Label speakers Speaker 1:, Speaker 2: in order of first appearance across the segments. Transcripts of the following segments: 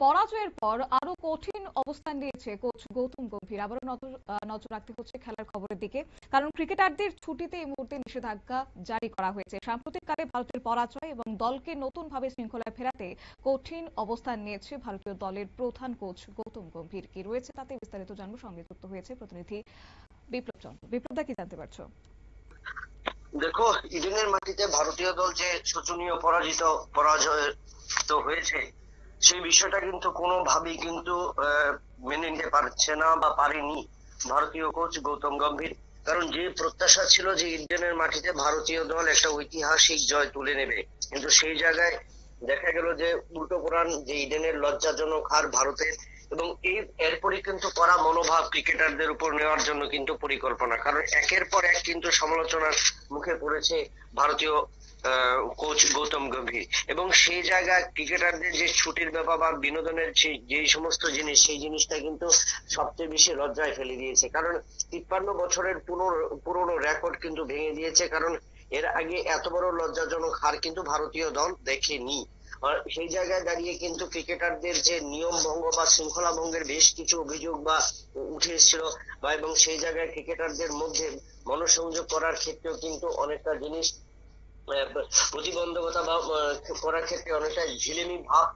Speaker 1: পরাজয়ের পর আরো কঠিন অবস্থান নিয়েছে কোচ গৌতম গম্ভীর। আবারও নজর রাখতে হচ্ছে খেলার খবরের দিকে, কারণ ক্রিকেটারদের ছুটিতে এই মুহূর্তে নিষেধাজ্ঞা জারি করা হয়েছে। সাম্প্রতিককালে ভারতের পরাজয় এবং দলকে নতুনভাবে শৃঙ্খলায় ফেরাতে কঠিন অবস্থান নিয়েছে ভারতীয় দলের প্রধান কোচ গৌতম গম্ভীর। কি রয়েছে তাতে বিস্তারিত জানবো, সঙ্গে যুক্ত হয়েছে প্রতিনিধি বিপ্লব চন্দ্র। বিপ্লবদা, কি জানতে পারছো?
Speaker 2: দেখো, ইডেনের মাটিতে ভারতীয় দল যে শোচনীয় পরাজয় হয়েছে, সেই বিষয়টা কিন্তু কোনোভাবেই কিন্তু মেনে নিতে পারছে না বা পারেনি ভারতীয় কোচ গৌতম গম্ভীর। কারণ যে প্রত্যাশা ছিল যে ইডেনের মাটিতে ভারতীয় দল একটা ঐতিহাসিক জয় তুলে নেবে, কিন্তু সেই জায়গায় দেখা গেল যে উল্টো কোরআন, যে ইডেনের লজ্জাজনক হার ভারতের। এবং এরপরই কিন্তু কড়া মনোভাব ক্রিকেটারদের উপর নেওয়ার জন্য কিন্তু পরিকল্পনা, কারণ একের পর এক কিন্তু সমালোচনার মুখে পড়েছে ভারতীয় কোচ গৌতম গম্ভীর। এবং সেই জায়গায় ক্রিকেটারদের যে ছুটির ব্যাপার বা বিনোদনের যে সমস্ত জিনিস, সেই জিনিসটা কিন্তু সবচেয়ে বেশি লজ্জায় ফেলে দিয়েছে। কারণ 53 বছরের পুরনো রেকর্ড কিন্তু ভেঙে দিয়েছে। কারণ এর আগে এত বড় লজ্জাজনক হার কিন্তু ভারতীয় দল দেখেনি। আর সেই জায়গায় দাঁড়িয়ে কিন্তু ক্রিকেটারদের যে নিয়ম ভঙ্গ বা শৃঙ্খলা ভঙ্গের বেশ কিছু অভিযোগ বা উঠে এসেছিল, বা এবং সেই জায়গায় ক্রিকেটারদের মধ্যে মনোসংযোগ করার ক্ষেত্রেও কিন্তু অনেকটা জিনিস প্রতিবন্ধকতা বা করার ক্ষেত্রে অনেকটা ঝিলেমি ভাব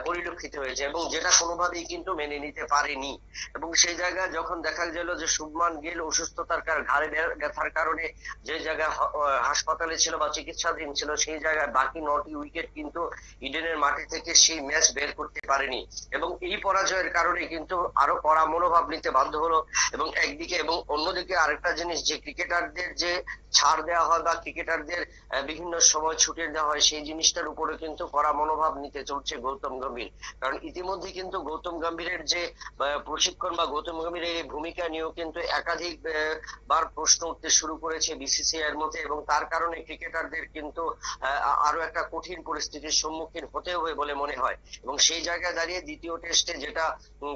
Speaker 2: পরিলক্ষিত হয়েছে, এবং যেটা কোনোভাবেই কিন্তু মেনে নিতে পারেনি। এবং সেই জায়গায় যখন দেখা গেল যে শুভমান গিল অসুস্থতার ঘাড়ে ব্যথার কারণে যে জায়গায় হাসপাতালে ছিল বা চিকিৎসাধীন ছিল, সেই জায়গায় বাকি 9টি উইকেট কিন্তু ইডেনের মাটি থেকে সেই ম্যাচ বের করতে পারেনি। এবং এই পরাজয়ের কারণে কিন্তু আরো কড়া মনোভাব নিতে বাধ্য হলো। এবং একদিকে এবং অন্যদিকে আরেকটা জিনিস, যে ক্রিকেটারদের যে ছাড় দেওয়া হয় বা ক্রিকেটারদের বিভিন্ন সময় ছুটি দেওয়া হয়, সেই জিনিসটার উপরে কিন্তু কড়া মনোভাব নিতে চলছে গৌতম গম্ভীর। কারণ ইতিমধ্যে কিন্তু গৌতম গম্ভীরের যে প্রশিক্ষণ বা গৌতম গম্ভীরের এই ভূমিকা নিয়েও কিন্তু একাধিক বার প্রশ্ন উঠতে শুরু করেছে বিসিসিআই এর মধ্যে, এবং তার কারণে ক্রিকেটারদের কিন্তু আরো একটা কঠিন পরিস্থিতির সম্মুখীন হতে হবে বলে মনে হয়। এবং সেই জায়গায় দাঁড়িয়ে দ্বিতীয় টেস্টে, যেটা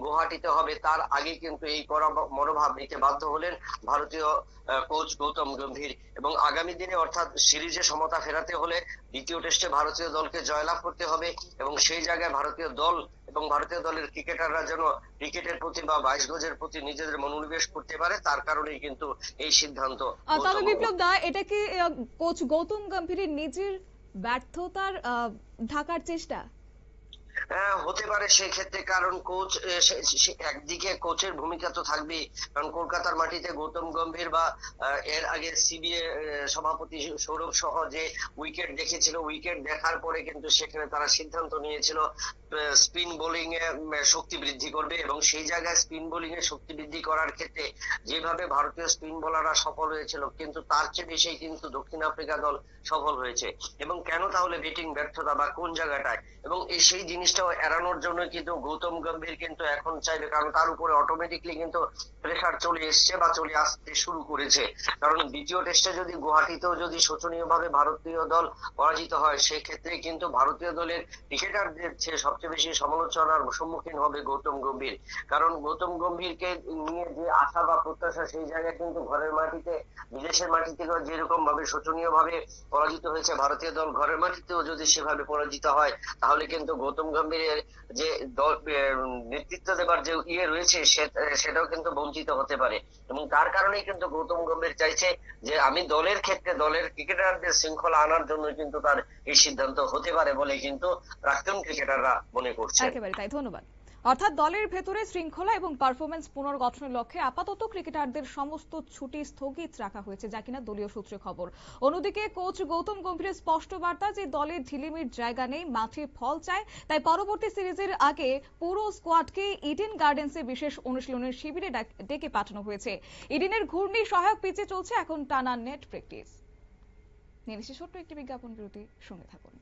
Speaker 2: গুয়াহাটিতে হবে, তার আগে কিন্তু এই কড়া মনোভাব নিতে বাধ্য হলেন ভারতীয় কোচ গৌতম গম্ভীর। এবং আগামী দিনে অর্থাৎ সিরিজে সমতা ফেরাতে হলে দ্বিতীয় টেস্টে ভারতীয় দলকে জয়লাভ করতে হবে, এবং সেই জায়গায় ভারতীয় দল এবং ভারতীয় দলের ক্রিকেটাররা যেন ক্রিকেটের প্রতি বা 22 গজের প্রতি নিজেদের মনোনিবেশ করতে পারে, তার কারণেই কিন্তু এই সিদ্ধান্ত।
Speaker 1: তবে বিপ্লব দা, এটা কি কোচ গৌতম গম্ভীরের নিজের ব্যর্থতার ঢাকার চেষ্টা?
Speaker 2: হতে পারে সেই ক্ষেত্রে, কারণ কোচ একদিকে কোচের ভূমিকা তো থাকবেই। কারণ কলকাতার মাটিতে গৌতম গম্ভীর বা এর আগে সিবিএ সভাপতি সৌরভ সহ যে উইকেট দেখেছিল, উইকেট দেখার পরে কিন্তু সেখানে তারা সিদ্ধান্ত নিয়েছিল স্পিন বোলিং এ শক্তি বৃদ্ধি করবে। এবং সেই জায়গায় স্পিন বোলিং এ শক্তি বৃদ্ধি করার ক্ষেত্রে যেভাবে ভারতীয় স্পিন বোলাররা সফল হয়েছিল, কিন্তু তার চেয়ে বেশি কিন্তু দক্ষিণ আফ্রিকা দল সফল হয়েছে। এবং কেন তাহলে ব্যাটিং ব্যর্থতা বা কোন জায়গাটায়, এবং সেই জিনিসটাও এড়ানোর জন্য কিন্তু গৌতম গম্ভীর কিন্তু এখন চাইবে, কারণ তার উপরে অটোমেটিকলি কিন্তু প্রেসার চলে এসছে বা চলে আসতে শুরু করেছে। কারণ দ্বিতীয় টেস্টে যদি গুয়াহাটিতেও যদি শোচনীয় ভাবে ভারতীয় দল পরাজিত হয়, সেই ক্ষেত্রে কিন্তু ভারতীয় দলের ক্রিকেটারদের চেয়ে সবচেয়ে বেশি সমালোচনার সম্মুখীন হবে গৌতম গম্ভীর। কারণ গৌতম গম্ভীরকে নিয়ে যে আশা বা প্রত্যাশা, সেই জায়গায় কিন্তু ঘরের মাটিতে বিদেশের মাটি থেকেও যেরকম ভাবে শোচনীয় ভাবে পরাজিত হয়েছে ভারতীয় দল, ঘরের মাটিতেও যদি সেভাবে পরাজিত হয়, তাহলে কিন্তু গৌতম গম্ভীরের যে দল নেতৃত্ব দেবার যে রয়েছে, সেটাও কিন্তু বঞ্চিত হতে পারে। এবং তার কারণেই কিন্তু গৌতম গম্ভীর চাইছে যে আমি দলের ক্ষেত্রে দলের ক্রিকেটারদের শৃঙ্খলা আনার জন্য কিন্তু তার এই সিদ্ধান্ত হতে পারে বলে কিন্তু প্রাক্তন ক্রিকেটাররা মনে করছে।
Speaker 1: একেবারে তাই, ধন্যবাদ। অর্থাৎ দলের ভেতরে শৃঙ্খলা এবং পারফরমেন্স পুনর্গঠনের লক্ষ্যে আপাতত ক্রিকেটারদের সমস্ত ছুটি স্থগিত রাখা হয়েছে, যা কিনা দলীয় সূত্রে খবর। অন্যদিকে কোচ গৌতম গম্ভীরের স্পষ্ট বার্তা যে দলে ঢিলিমির জায়গা নেই, মাঠে ফল চায়। তাই পরবর্তী সিরিজের আগে পুরো স্কোয়াডকে ইডেন গার্ডেন্সে বিশেষ অনুশীলনের শিবিরে ডেকে পাঠানো হয়েছে। ইডেনের ঘূর্ণি সহায়ক পিচে চলছে এখন টানা নেট প্র্যাকটিস। নিয়ে ছোট্ট একটি বিজ্ঞাপন বিরতি, সঙ্গে থাকুন।